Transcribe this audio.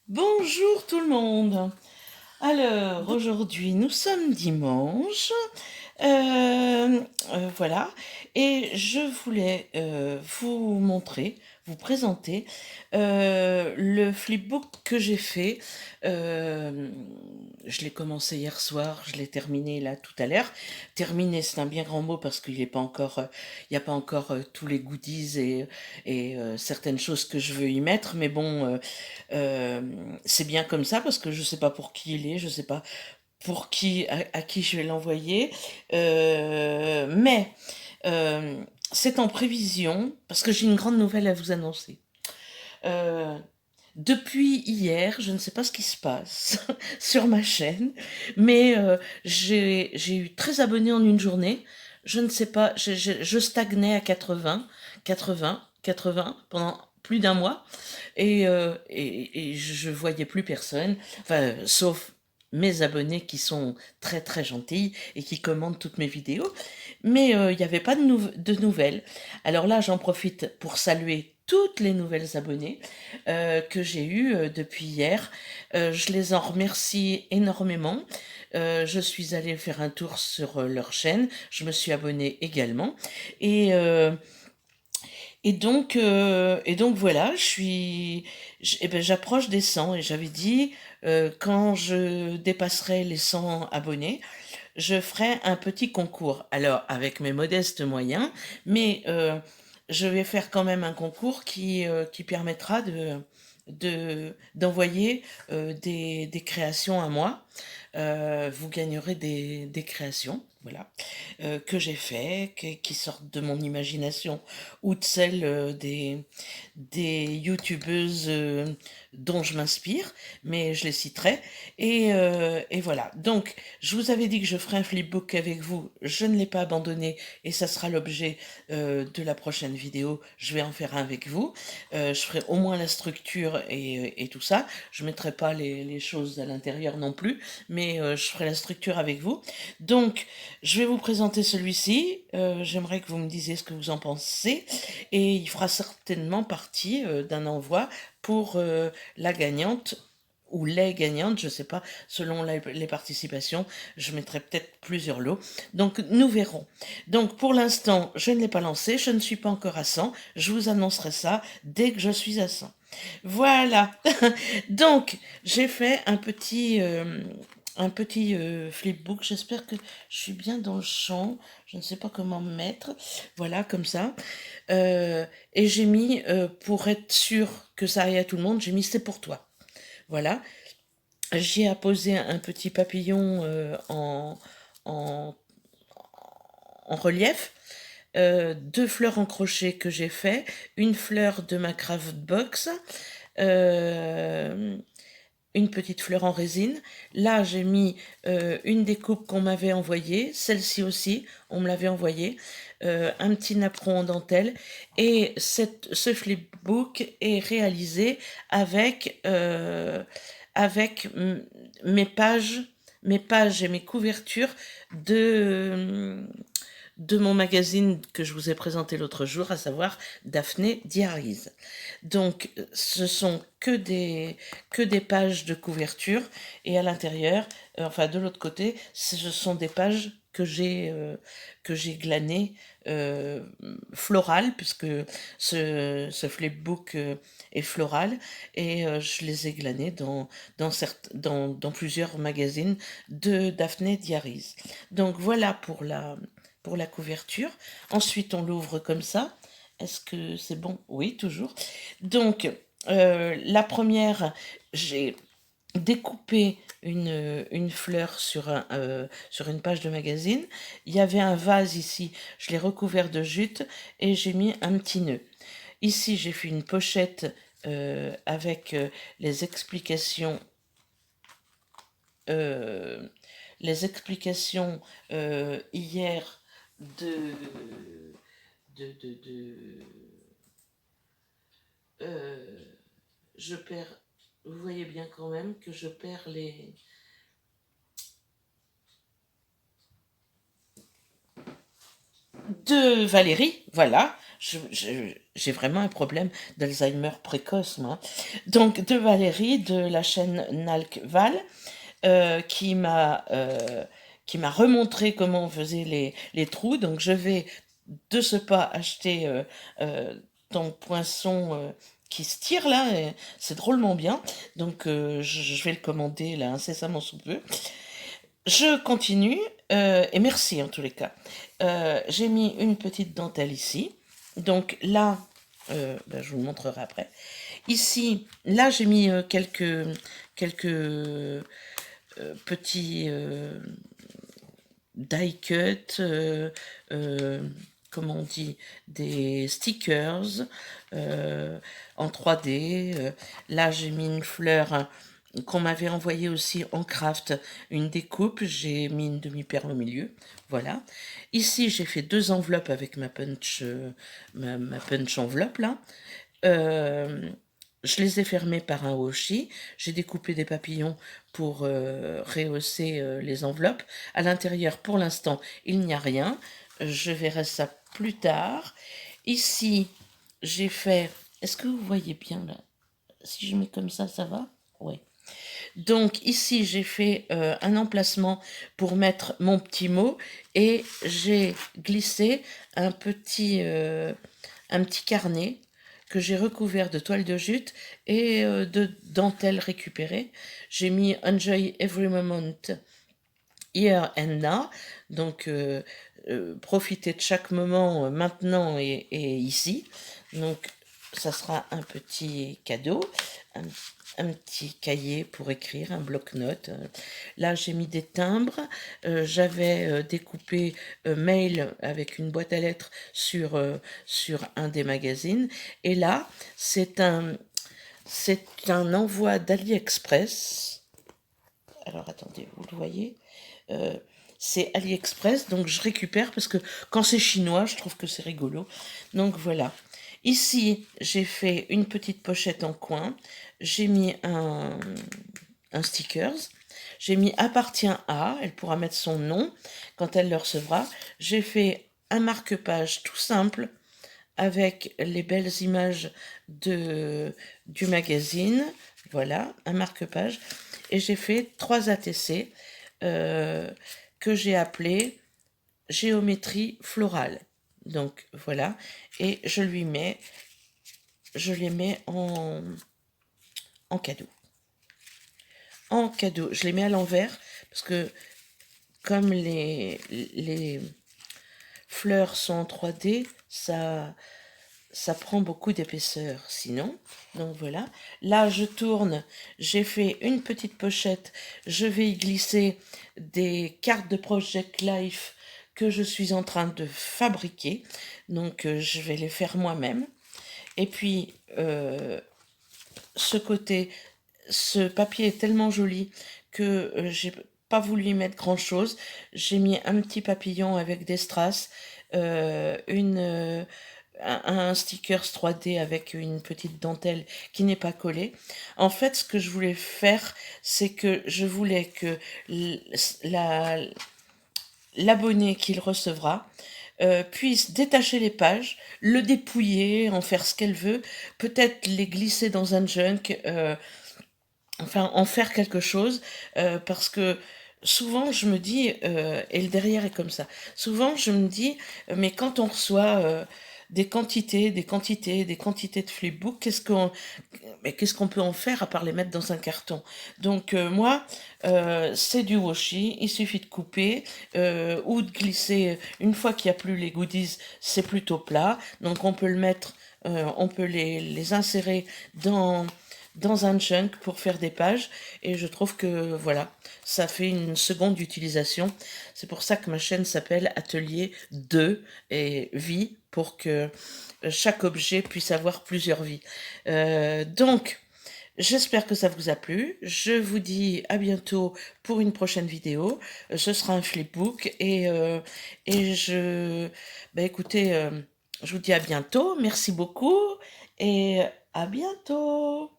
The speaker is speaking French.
Bonjour tout le monde. Alors, aujourd'hui, nous sommes dimanche. Voilà. Et je voulais vous montrer, vous présenter le flipbook que j'ai fait. Euh, je l'ai commencé hier soir, je l'ai terminé là tout à l'heure. Terminé, c'est un bien grand mot parce qu'il n'est pas encore, il n'y a pas encore tous les goodies et certaines choses que je veux y mettre. Mais bon, euh, c'est bien comme ça parce que je sais pas pour qui il est, je sais pas pour qui, à qui je vais l'envoyer. Mais c'est en prévision parce que j'ai une grande nouvelle à vous annoncer. Euh, Depuis hier, je ne sais pas ce qui se passe sur ma chaîne, mais j'ai eu 13 abonnés en une journée. Je ne sais pas, je stagnais à 80 pendant plus d'un mois et je voyais plus personne, enfin, sauf mes abonnés qui sont très très gentils et qui commentent toutes mes vidéos, mais il n'y avait pas de nouvelles. Alors là, j'en profite pour saluer toutes les nouvelles abonnées que j'ai eues depuis hier. Je les en remercie énormément. Je suis allée faire un tour sur leur chaîne, je me suis abonnée également et euh, et donc voilà, eh ben, j'approche des 100 et j'avais dit, quand je dépasserai les 100 abonnés, je ferai un petit concours. Alors, avec mes modestes moyens, mais je vais faire quand même un concours qui permettra d'envoyer des créations à moi. Vous gagnerez des créations, voilà, que j'ai fait, qui sortent de mon imagination ou de celle des youtubeuses dont je m'inspire, mais je les citerai. Et voilà. Donc, je vous avais dit que je ferai un flipbook avec vous. Je ne l'ai pas abandonné et ça sera l'objet de la prochaine vidéo. Je vais en faire un avec vous. Je ferai au moins la structure et tout ça. Je mettrai pas les choses à l'intérieur non plus, mais je ferai la structure avec vous. Donc, je vais vous présenter celui-ci. J'aimerais que vous me disiez ce que vous en pensez. Et il fera certainement partie d'un envoi pour la gagnante ou les gagnantes, je ne sais pas, selon les participations, je mettrai peut-être plusieurs lots. Donc nous verrons. Donc pour l'instant, je ne l'ai pas lancé, je ne suis pas encore à 100. Je vous annoncerai ça dès que je suis à 100. Voilà. Donc j'ai fait un petit flipbook. J'espère que je suis bien dans le champ. Je ne sais pas comment me mettre. Voilà, comme ça. Et j'ai mis, pour être sûr que ça aille à tout le monde, j'ai mis c'est pour toi. Voilà. J'y ai apposé un petit papillon en, en relief, deux fleurs en crochet que j'ai fait, une fleur de ma craft box, euh, une petite fleur en résine. Là, j'ai mis une découpe qu'on m'avait envoyée, celle-ci aussi, on me l'avait envoyée, un petit napperon en dentelle. Et ce flipbook est réalisé avec, avec mes pages et mes couvertures de, de mon magazine que je vous ai présenté l'autre jour, à savoir Daphné Diaries. Donc, ce sont que des pages de couverture et à l'intérieur, enfin de l'autre côté, ce sont des pages que j'ai glanées florales, puisque ce flipbook est floral, et je les ai glanées dans plusieurs magazines de Daphné Diaries. Donc voilà pour la couverture. Ensuite, on l'ouvre comme ça. Est-ce que c'est bon? Oui, toujours. Donc, la première, j'ai découpé une fleur sur une page de magazine. Il y avait un vase ici, je l'ai recouvert de jute et j'ai mis un petit nœud. Ici, j'ai fait une pochette avec euh, les explications hier de, de euh, je perds, vous voyez bien quand même que je perds de Valérie, voilà, J'ai vraiment un problème d'Alzheimer précoce, moi. Donc, de Valérie, de la chaîne Nalk Val, euh, qui m'a euh, qui m'a remontré comment on faisait les trous. Donc, je vais de ce pas acheter ton poinçon qui se tire là. C'est drôlement bien. Donc, je vais le commander là incessamment sous peu. Je continue, et merci en tous les cas. J'ai mis une petite dentelle ici. Donc là, ben, je vous le montrerai après. Ici, là, j'ai mis quelques petits die cut, comment on dit, des stickers en 3D. Là, j'ai mis une fleur qu'on m'avait envoyée aussi en craft, une découpe. J'ai mis une demi-perle au milieu. Voilà. Ici, j'ai fait 2 enveloppes avec ma punch, ma punch enveloppe là. Je les ai fermées par un washi. J'ai découpé des papillons pour rehausser les enveloppes. À l'intérieur, pour l'instant, il n'y a rien. Je verrai ça plus tard. Ici, j'ai fait... Est-ce que vous voyez bien là? Si je mets comme ça va? Oui. Donc ici, j'ai fait un emplacement pour mettre mon petit mot et j'ai glissé un petit carnet que j'ai recouvert de toile de jute et de dentelle récupérée. J'ai mis Enjoy Every Moment Here and Now, donc profiter de chaque moment maintenant et ici. Donc ça sera un petit cadeau, un petit cahier pour écrire, un bloc-notes. Là, j'ai mis des timbres. J'avais découpé mail avec une boîte à lettres sur un des magazines. Et là, c'est un envoi d'AliExpress. Alors, attendez, vous le voyez c'est AliExpress, donc je récupère parce que quand c'est chinois, je trouve que c'est rigolo. Donc voilà. Ici, j'ai fait une petite pochette en coin. J'ai mis un stickers. J'ai mis appartient à. Elle pourra mettre son nom quand elle le recevra. J'ai fait un marque-page tout simple avec les belles images du magazine. Voilà, un marque-page. Et j'ai fait 3 ATC que j'ai appelé géométrie florale. Donc voilà, et je les mets en cadeau. En cadeau, je les mets à l'envers parce que comme les fleurs sont en 3D, ça prend beaucoup d'épaisseur sinon. Donc voilà. Là, je tourne. J'ai fait une petite pochette. Je vais y glisser des cartes de Project Life que je suis en train de fabriquer. Donc, je vais les faire moi-même. Et puis, ce côté, ce papier est tellement joli que j'ai pas voulu y mettre grand chose. J'ai mis un petit papillon avec des strass, un stickers 3D avec une petite dentelle qui n'est pas collée. En fait, ce que je voulais faire, c'est que je voulais que l'abonné qu'il recevra puisse détacher les pages, le dépouiller, en faire ce qu'elle veut, peut-être les glisser dans un junk, enfin en faire quelque chose, parce que souvent je me dis, et le derrière est comme ça, souvent je me dis, mais quand on reçoit des quantités, des quantités de flipbook, qu'est-ce qu'on peut en faire à part les mettre dans un carton? Donc moi, c'est du washi, il suffit de couper ou de glisser, une fois qu'il n'y a plus les goodies, c'est plutôt plat, donc on peut le mettre, on peut les insérer dans un junk pour faire des pages et je trouve que voilà, ça fait une seconde utilisation. C'est pour ça que ma chaîne s'appelle Atelier 2 et vie pour que chaque objet puisse avoir plusieurs vies. Donc, j'espère que ça vous a plu. Je vous dis à bientôt pour une prochaine vidéo. Ce sera un flipbook et écoutez, je vous dis à bientôt. Merci beaucoup et à bientôt.